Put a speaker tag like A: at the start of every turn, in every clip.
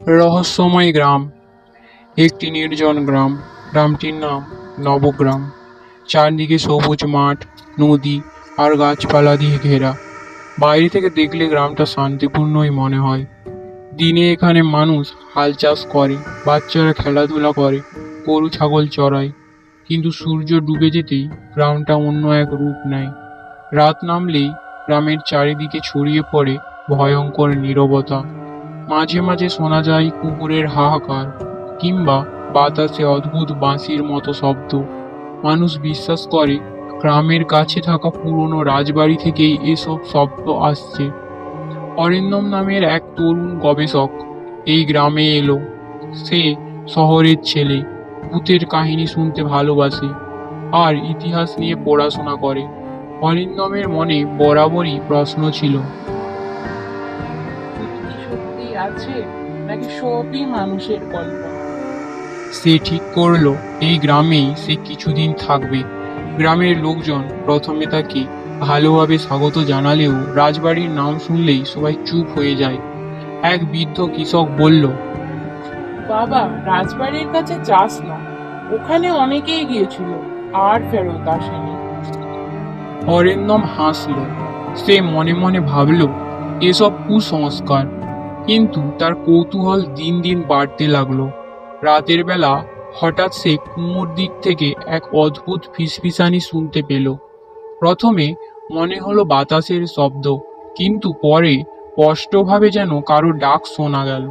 A: রহস্যময় গ্রাম। একটি নির্জন গ্রাম। গ্রামটির নাম নবগ্রাম। চারদিকে সবুজ মাঠ, নদী আর গাছপালা দিয়ে ঘেরা। বাইরে থেকে দেখলে গ্রামটা শান্তিপূর্ণই মনে হয়। দিনে এখানে মানুষ হাল চাষ করে, বাচ্চারা খেলাধুলা করে, গরু ছাগল চড়ায়। কিন্তু সূর্য ডুবে যেতেই গ্রামটা অন্য এক রূপ নেয়। রাত নামলেই গ্রামের চারিদিকে ছড়িয়ে পড়ে ভয়ঙ্কর নীরবতা। মাঝে মাঝে শোনা যায় কুকুরের হাহাকার কিংবা বাতাসে অদ্ভুত বাঁশির মতো শব্দ। মানুষ বিশ্বাস করে গ্রামের কাছে থাকা পুরনো রাজবাড়ি থেকেই এসব শব্দ আসছে। অরিন্দম নামের এক তরুণ গবেষক এই গ্রামে এলো। সে শহরের ছেলে, ভূতের কাহিনী শুনতে ভালোবাসে আর ইতিহাস নিয়ে পড়াশোনা করে। অরিন্দমের মনে বরাবরই প্রশ্ন ছিল,
B: কি সত্যি আছে নাকি সবই মানুষের কল্পনা?
A: সে ঠিক করলো এই গ্রামেই সে কিছুদিন থাকবে। গ্রামের লোকজন প্রথমে তাকে ভালোভাবে স্বাগত জানালেও রাজবাড়ির নাম শুনলেই সবাই চুপ হয়ে যায়। এক বৃদ্ধ কৃষক বলল,
B: বাবা, রাজবাড়ির কাছে যাস না, ওখানে অনেকেই গিয়েছিল আর ফেরত আসেনি।
A: অরিন্দম হাসল। সে মনে মনে ভাবল এসব কুসংস্কার, কিন্তু তার কৌতূহল দিন দিন বাড়তে লাগলো। রাতের বেলা হঠাৎ সে কুমোর দিক থেকে এক অদ্ভুত ফিসফিসানি শুনতে পেল। প্রথমে মনে হলো বাতাসের শব্দ, কিন্তু পরে স্পষ্টভাবে যেন কারো ডাক শোনা গেল।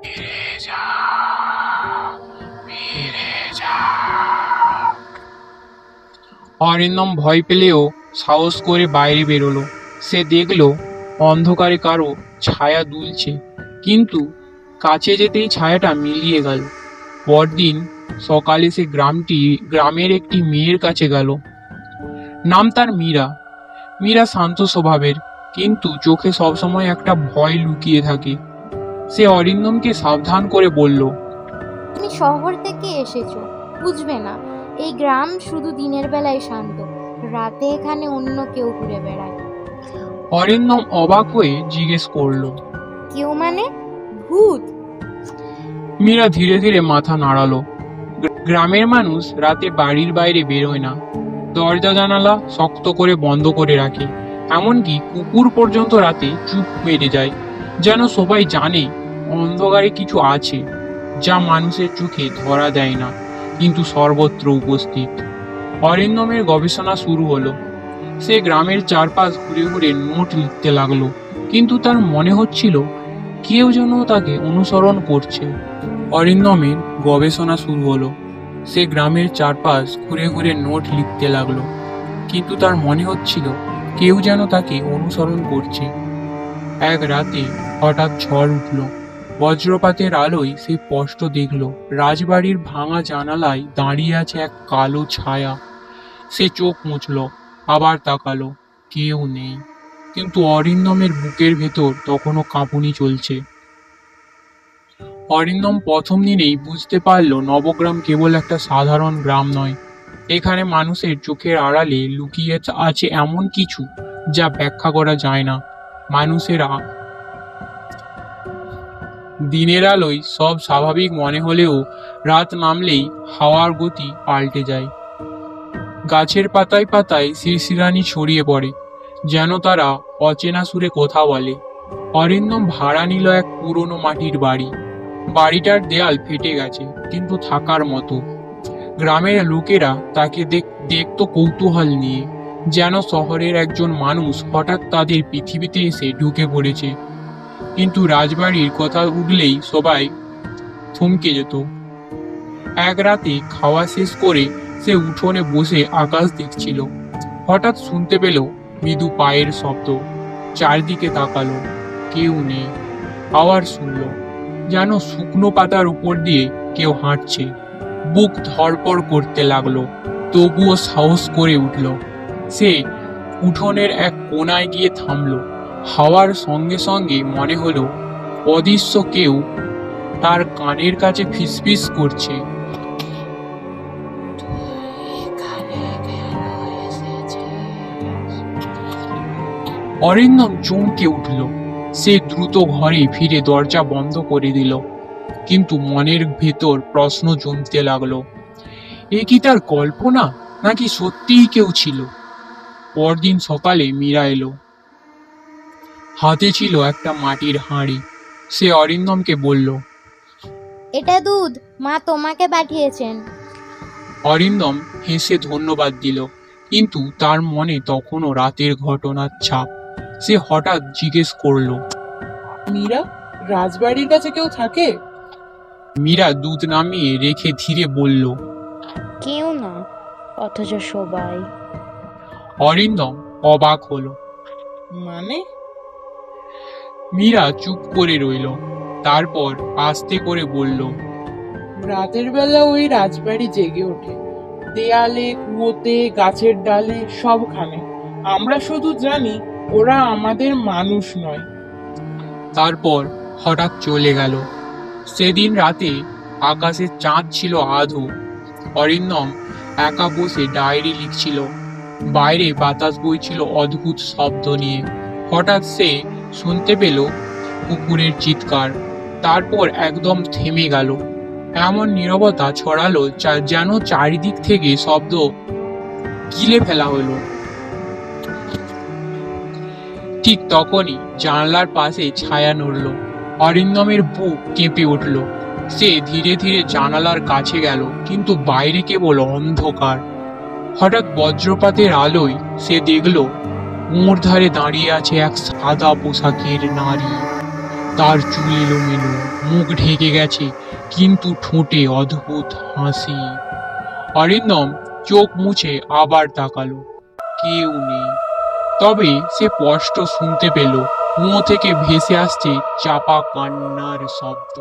A: ফিরে যা, ফিরে যা। অরিন্দম ভয় পেলেও সাহস করে বাইরে বেরোলো। সে দেখল অন্ধকারে কারো ছায়া দুলছে, কিন্তু কাছে যেতেই ছায়াটা মিলিয়ে গেল। পরদিন সকালে সে গ্রামের একটি মেয়ের কাছে গেল। নাম তার মীরা। মীরা শান্ত স্বভাবের, কিন্তু চোখে সবসময় একটা ভয় লুকিয়ে থাকে। সে অরিন্দমকে সাবধান করে বলল,
C: তুমি শহর থেকে এসেছো, বুঝবে না। এই গ্রাম শুধু দিনের বেলায় শান্ত, রাতে এখানে অন্য কেউ ঘুরে বেড়ায়।
A: অরিন্দম অবাক হয়ে জিজ্ঞেস করলো,
C: কেউ মানে? ভূত?
A: মীরা ধীরে ধীরে মাথা নাড়ালো। গ্রামের মানুষ রাতে বাড়ির বাইরে বেরোয় না, দরজা জানালা শক্ত করে বন্ধ করে রাখে। এমনকি কুকুর পর্যন্ত রাতে চুপ মেরে যায়, যেন সবাই জানে অন্ধকারে কিছু আছে, যা মানুষের চোখে ধরা দেয় না, কিন্তু সর্বত্র উপস্থিত। অরিন্দমের গবেষণা শুরু হলো। সে গ্রামের চারপাশ ঘুরে ঘুরে নোট লিখতে লাগলো, কিন্তু তার মনে হচ্ছিল কেউ যেন তাকে অনুসরণ করছে। অরিন্দমের গবেষণা শুরু হলো। সে গ্রামের চারপাশ ঘুরে ঘুরে নোট লিখতে লাগলো, কিন্তু তার মনে হচ্ছিল কেউ যেন তাকে অনুসরণ করছে। এক রাতে হঠাৎ ঝড় উঠল। বজ্রপাতের আলোয় সে স্পষ্ট দেখল রাজবাড়ির ভাঙা জানালায় দাঁড়িয়ে আছে এক কালো ছায়া। সে চোখ মুছল, আবার তাকালো, কেউ নেই, কিন্তু অরিন্দমের বুকের ভেতর তখনও কাঁপুনি চলছে। অরিন্দম প্রথম দিনেই বুঝতে পারল নবগ্রাম কেবল একটা সাধারণ গ্রাম নয়। এখানে মানুষের চোখের আড়ালে লুকিয়ে আছে এমন কিছু যা ব্যাখ্যা করা যায় না। মানুষেরা দিনের আলোয় সব স্বাভাবিক মনে হলেও রাত নামলেই হাওয়ার গতি পাল্টে যায়। গাছের পাতায় পাতায় শিরশিরানি ছড়িয়ে পড়ে, যেন তারা অচেনা সুরে কথা বলে। অরিন্দম ভাড়া নিল এক পুরনো মাটির বাড়ি। বাড়িটার দেয়াল ফেটে গেছে, কিন্তু থাকার মতো। গ্রামের লোকেরা তাকে দেখতো কৌতূহল নিয়ে, যেন শহরের একজন মানুষ হঠাৎ তাদের পৃথিবীতে এসে ঢুকে পড়েছে। কিন্তু রাজবাড়ির কথা উঠলেই সবাই থমকে যেত। এক রাতে খাওয়া শেষ করে সে উঠোনে বসে আকাশ দেখছিল। হঠাৎ শুনতে পেল মৃদু পায়ের শব্দ। চারদিকে তাকালো, কেউ নেই। আবার শুনল যেন শুকনো পাতার উপর দিয়ে কেউ হাঁটছে। বুক ধড়পড় করতে লাগলো, তবুও সাহস করে উঠল। সে উঠোনের এক কোণায় গিয়ে থামলো। হাওয়ার সঙ্গে সঙ্গে মনে হলো অদৃশ্য কেউ তার কানের কাছে ফিসফিস করছে, অরিন্দম চমকে উঠল। সে দ্রুত ঘরে ফিরে দরজা বন্ধ করে দিল, কিন্তু মনের ভেতর প্রশ্ন জমতে লাগলো। এ কি তার কল্পনা, নাকি সত্যিই কেউ ছিল? পরদিন সকালে মীরা এলো। হাতে ছিল একটা মাটির হাঁড়ি। সে অরিন্দমকে বলল।
C: এটা দুধ, মা তোমাকে পাঠিয়েছেন।
A: অরিন্দম হেসে ধন্যবাদ দিল, কিন্তু তার মনে তখনও রাতের ঘটনার ছাপ। সে হঠাৎ জিজ্ঞেস করলো।
B: মীরা, রাজবাড়ির কাছে কেউ থাকে?
A: মীরা দুধ নামিয়ে রেখে ধীরে বলল।
D: কেউ না, অথচ সবাই।
A: অরিন্দম অবাক হলো।
B: মানে?
A: মীরা চুপ করে রইল, তারপর আস্তে করে বলল।
B: রাতের বেলা ওই রাজবাড়ি জেগে ওঠে, দেয়ালে, কুয়োতে, গাছের ডালে, সবখানে। আমরা শুধু জানি ওরা আমাদের মানুষ নয়।
A: তারপর হঠাৎ চলে গেল। সেদিন রাতে আকাশে চাঁদ ছিল আধো। অরিন্দম একা বসে ডায়েরি লিখছিল। বাইরে বাতাস বইছিল অদ্ভুত শব্দ নিয়ে। হঠাৎ সে শুনতে পেল কুকুরের চিৎকার। তারপর একদম থেমে গেল। এমন নীরবতা ছড়ালো যেন চারিদিক থেকে শব্দ গিলে ফেলা হলো। ঠিক তখনই জানলার পাশে ছায়া নড়ল। অরিন্দমের বুক কেঁপে উঠল। সে ধীরে ধীরে জানালার কাছে গেল, কিন্তু বাইরে কেবল অন্ধকার। হঠাৎ বজ্রপাতের আলোয় সে দেখল মোড় ধারে দাঁড়িয়ে আছে এক সাদা পোশাকের নারী। তার চুল এলোমেলো, মুখ ঢেকে গেছে, কিন্তু ঠোঁটে অদ্ভুত হাসি। অরিন্দম চোখ মুছে আবার তাকালো। কেউ নেই। তবে সে স্পষ্ট শুনতে পেল কুয়ো থেকে ভেসে আসছে চাপা কান্নার শব্দ।